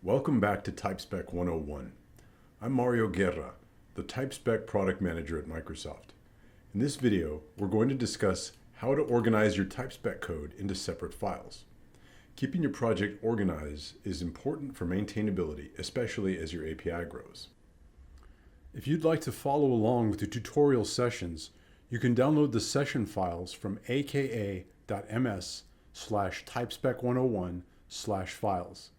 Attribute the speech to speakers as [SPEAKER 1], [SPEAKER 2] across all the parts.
[SPEAKER 1] Welcome back to TypeSpec 101. I'm Mario Guerra, the TypeSpec product manager at Microsoft. In this video, we're going to discuss how to organize your TypeSpec code into separate files. Keeping your project organized is important for maintainability, especially as your API grows. If you'd like to follow along with the tutorial sessions, you can download the session files from aka.ms/typespec101/files.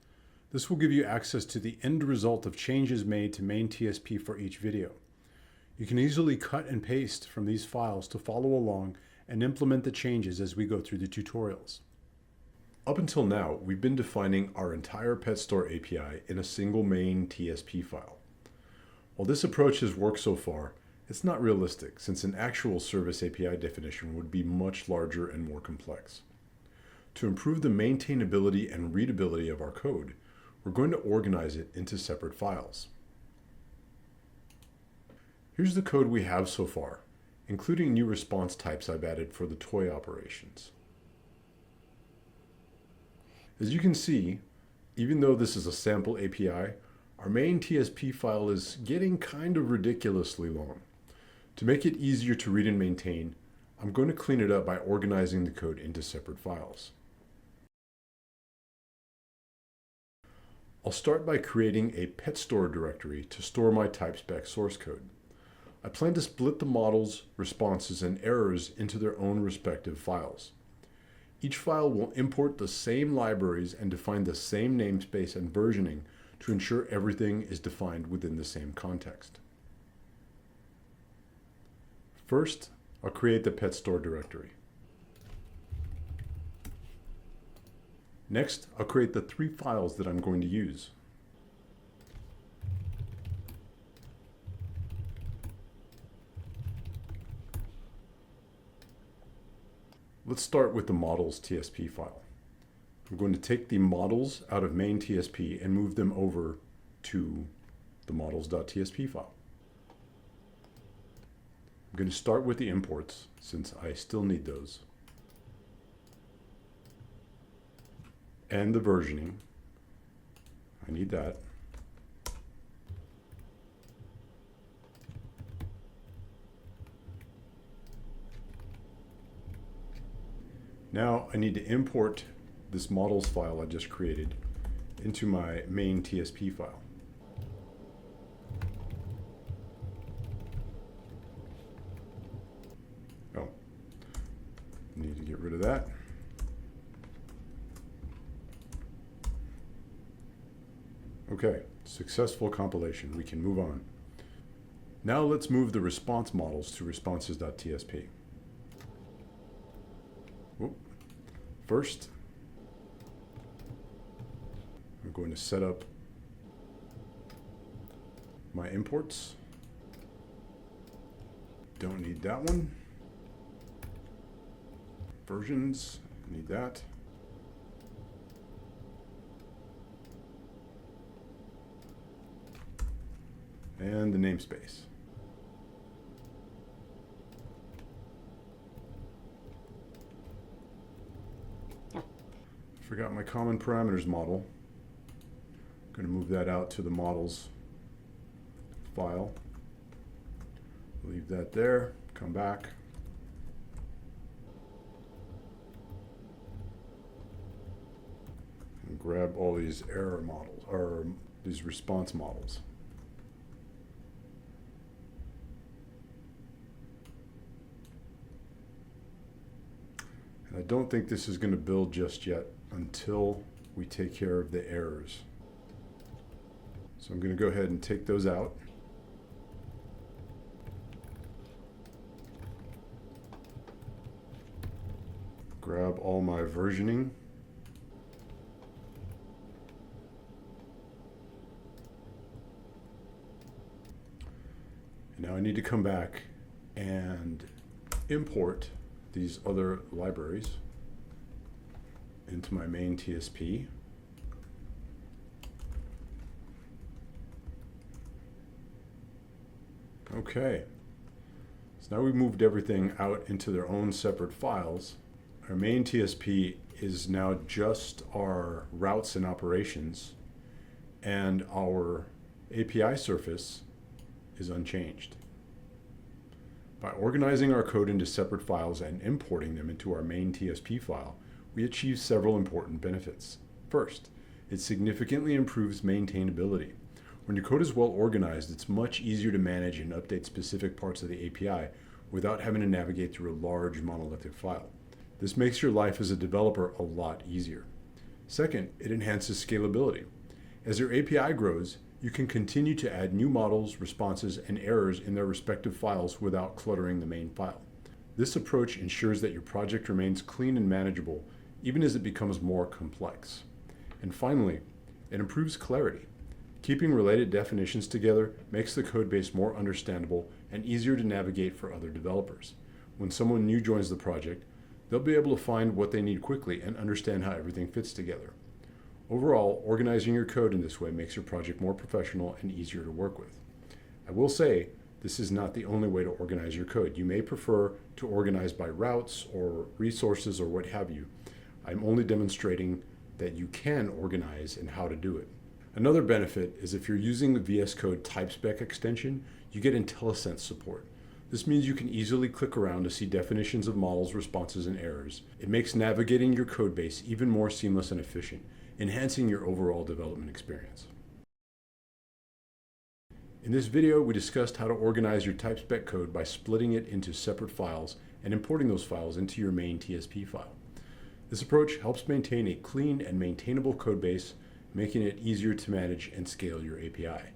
[SPEAKER 1] This will give you access to the end result of changes made to main TSP for each video. You can easily cut and paste from these files to follow along and implement the changes as we go through the tutorials. Up until now, we've been defining our entire pet store API in a single main TSP file. While this approach has worked so far, it's not realistic since an actual service API definition would be much larger and more complex. To improve the maintainability and readability of our code, we're going to organize it into separate files. Here's the code we have so far, including new response types I've added for the toy operations. As you can see, even though this is a sample API, our main TSP file is getting kind of ridiculously long. To make it easier to read and maintain, I'm going to clean it up by organizing the code into separate files. I'll start by creating a pet store directory to store my TypeSpec source code. I plan to split the models, responses, and errors into their own respective files. Each file will import the same libraries and define the same namespace and versioning to ensure everything is defined within the same context. First, I'll create the pet store directory. Next, I'll create the 3 files that I'm going to use. Let's start with the models TSP file. I'm going to take the models out of main TSP and move them over to the models.tsp file. I'm going to start with the imports since I still need those. And the versioning. I need that. Now I need to import this models file I just created into my main TSP file. Oh, need to get rid of that. Okay, successful compilation. We can move on. Now let's move the response models to responses.tsp. First, I'm going to set up my imports. Don't need that one. Versions, need that. And the namespace. Forgot my common parameters model. I'm going to move that out to the models file. Leave that there, come back. And grab all these error models, or these response models. I don't think this is going to build just yet until we take care of the errors. So I'm going to go ahead and take those out. Grab all my versioning. And now I need to come back and import these other libraries into my main TSP. Okay, so now we've moved everything out into their own separate files. Our main TSP is now just our routes and operations, and our API surface is unchanged. By organizing our code into separate files and importing them into our main TSP file, we achieve several important benefits. First, it significantly improves maintainability. When your code is well organized, it's much easier to manage and update specific parts of the API without having to navigate through a large monolithic file. This makes your life as a developer a lot easier. Second, it enhances scalability. As your API grows, you can continue to add new models, responses, and errors in their respective files without cluttering the main file. This approach ensures that your project remains clean and manageable, even as it becomes more complex. And finally, it improves clarity. Keeping related definitions together makes the code base more understandable and easier to navigate for other developers. When someone new joins the project, they'll be able to find what they need quickly and understand how everything fits together. Overall, organizing your code in this way makes your project more professional and easier to work with. I will say, this is not the only way to organize your code. You may prefer to organize by routes or resources or what have you. I'm only demonstrating that you can organize and how to do it. Another benefit is if you're using the VS Code TypeSpec extension, you get IntelliSense support. This means you can easily click around to see definitions of models, responses, and errors. It makes navigating your code base even more seamless and efficient, enhancing your overall development experience. In this video, we discussed how to organize your TypeSpec code by splitting it into separate files and importing those files into your main TSP file. This approach helps maintain a clean and maintainable code base, making it easier to manage and scale your API.